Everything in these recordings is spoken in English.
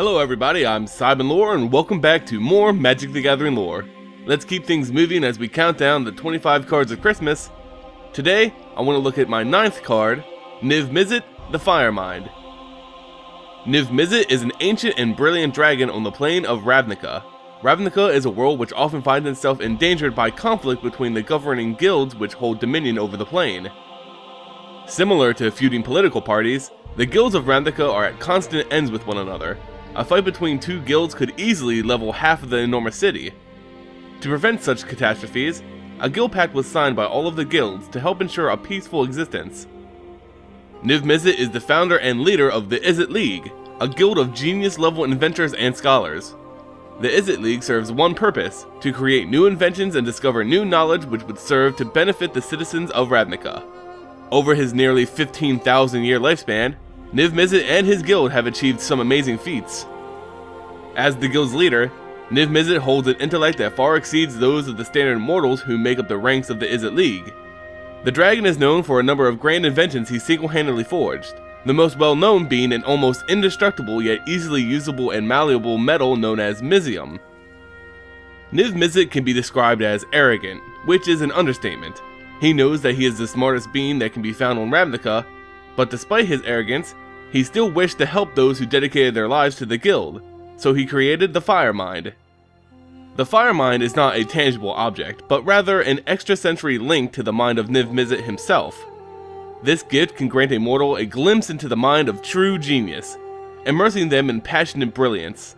Hello everybody, I'm Seibenlore and welcome back to more Magic the Gathering lore. Let's keep things moving as we count down the 25 cards of Christmas. Today, I want to look at my 9th card, Niv-Mizzet, the Firemind. Niv-Mizzet is an ancient and brilliant dragon on the plane of Ravnica. Ravnica is a world which often finds itself endangered by conflict between the governing guilds which hold dominion over the plane. Similar to feuding political parties, the guilds of Ravnica are at constant ends with one another. A fight between two guilds could easily level half of the enormous city. To prevent such catastrophes, a guild pact was signed by all of the guilds to help ensure a peaceful existence. Niv-Mizzet is the founder and leader of the Izzet League, a guild of genius-level inventors and scholars. The Izzet League serves one purpose, to create new inventions and discover new knowledge which would serve to benefit the citizens of Ravnica. Over his nearly 15,000 year lifespan, Niv-Mizzet and his guild have achieved some amazing feats. As the guild's leader, Niv-Mizzet holds an intellect that far exceeds those of the standard mortals who make up the ranks of the Izzet League. The dragon is known for a number of grand inventions he single-handedly forged, the most well-known being an almost indestructible yet easily usable and malleable metal known as Mizium. Niv-Mizzet can be described as arrogant, which is an understatement. He knows that he is the smartest being that can be found on Ravnica, but despite his arrogance, he still wished to help those who dedicated their lives to the guild, so he created the Firemind. The Firemind is not a tangible object, but rather an extrasensory link to the mind of Niv-Mizzet himself. This gift can grant a mortal a glimpse into the mind of true genius, immersing them in passionate brilliance.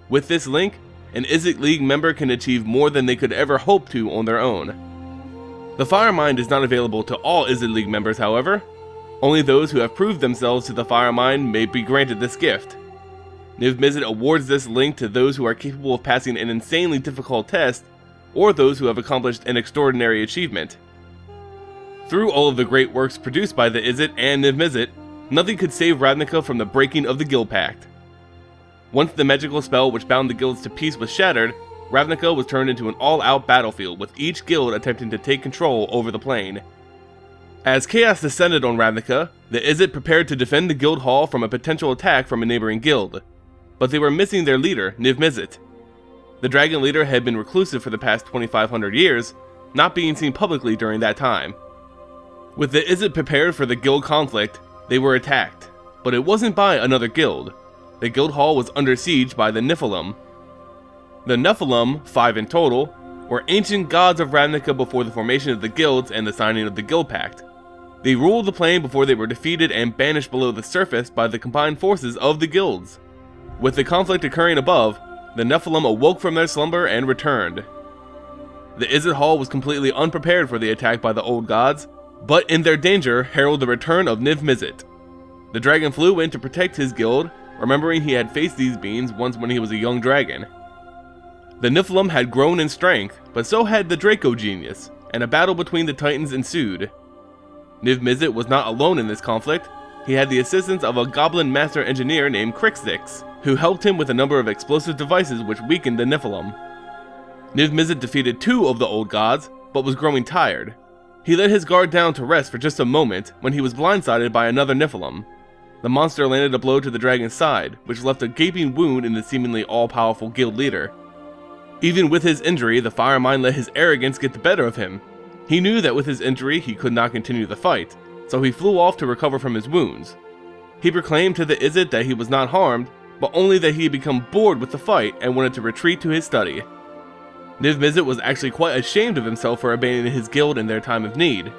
With this link, an Izzet League member can achieve more than they could ever hope to on their own. The Firemind is not available to all Izzet League members, however. Only those who have proved themselves to the Firemind may be granted this gift. Niv-Mizzet awards this link to those who are capable of passing an insanely difficult test, or those who have accomplished an extraordinary achievement. Through all of the great works produced by the Izzet and Niv-Mizzet, nothing could save Ravnica from the breaking of the Guild Pact. Once the magical spell which bound the guilds to peace was shattered, Ravnica was turned into an all-out battlefield with each guild attempting to take control over the plane. As chaos descended on Ravnica, the Izzet prepared to defend the guild hall from a potential attack from a neighboring guild. But they were missing their leader, Niv-Mizzet. The dragon leader had been reclusive for the past 2,500 years, not being seen publicly during that time. With the Izzet prepared for the guild conflict, they were attacked, but it wasn't by another guild. The guild hall was under siege by the Nephilim. The Nephilim, 5 in total, were ancient gods of Ravnica before the formation of the guilds and the signing of the Guild Pact. They ruled the plane before they were defeated and banished below the surface by the combined forces of the guilds. With the conflict occurring above, the Nephilim awoke from their slumber and returned. The Izzet Hall was completely unprepared for the attack by the old gods, but in their danger heralded the return of Niv-Mizzet. The dragon flew in to protect his guild, remembering he had faced these beings once when he was a young dragon. The Nephilim had grown in strength, but so had the Draco genius, and a battle between the titans ensued. Niv-Mizzet was not alone in this conflict. He had the assistance of a goblin master engineer named Crixdix, who helped him with a number of explosive devices which weakened the Nephilim. Niv-Mizzet defeated 2 of the old gods, but was growing tired. He let his guard down to rest for just a moment when he was blindsided by another Nephilim. The monster landed a blow to the dragon's side, which left a gaping wound in the seemingly all-powerful guild leader. Even with his injury, the Firemind let his arrogance get the better of him. He knew that with his injury he could not continue the fight, so he flew off to recover from his wounds. He proclaimed to the Izzet that he was not harmed, but only that he had become bored with the fight and wanted to retreat to his study. Niv-Mizzet was actually quite ashamed of himself for abandoning his guild in their time of need.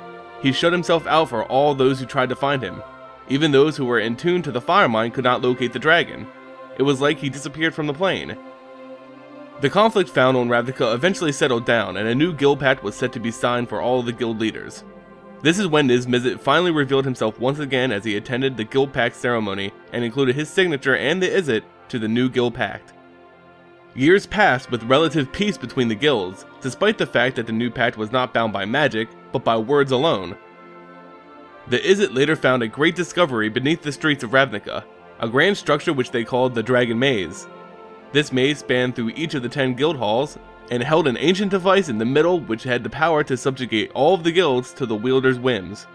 He shut himself out for all those who tried to find him. Even those who were in tune to the Firemind could not locate the dragon. It was like he disappeared from the plane. The conflict found on Ravnica eventually settled down, and a new guild pact was set to be signed for all of the guild leaders. This is when Niz-Mizzet finally revealed himself once again as he attended the guild pact ceremony and included his signature and the Izzet to the new guild pact. Years passed with relative peace between the guilds, despite the fact that the new pact was not bound by magic, but by words alone. The Izzet later found a great discovery beneath the streets of Ravnica, a grand structure which they called the Dragon Maze. This maze spanned through each of the 10 guild halls, and held an ancient device in the middle which had the power to subjugate all of the guilds to the wielder's whims.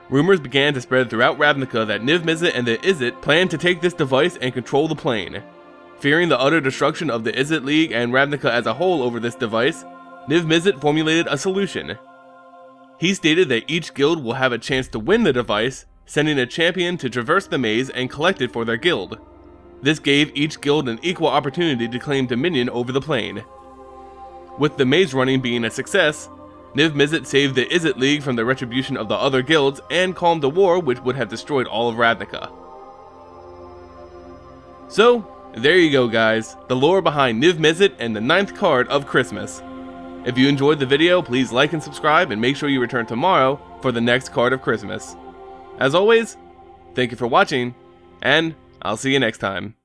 Rumors began to spread throughout Ravnica that Niv-Mizzet and the Izzet planned to take this device and control the plane. Fearing the utter destruction of the Izzet League and Ravnica as a whole over this device, Niv-Mizzet formulated a solution. He stated that each guild will have a chance to win the device, sending a champion to traverse the maze and collect it for their guild. This gave each guild an equal opportunity to claim dominion over the plane. With the maze running being a success, Niv-Mizzet saved the Izzet League from the retribution of the other guilds and calmed a war which would have destroyed all of Ravnica. So, there you go guys, the lore behind Niv-Mizzet and the 9th card of Christmas. If you enjoyed the video, please like and subscribe and make sure you return tomorrow for the next card of Christmas. As always, thank you for watching, and I'll see you next time.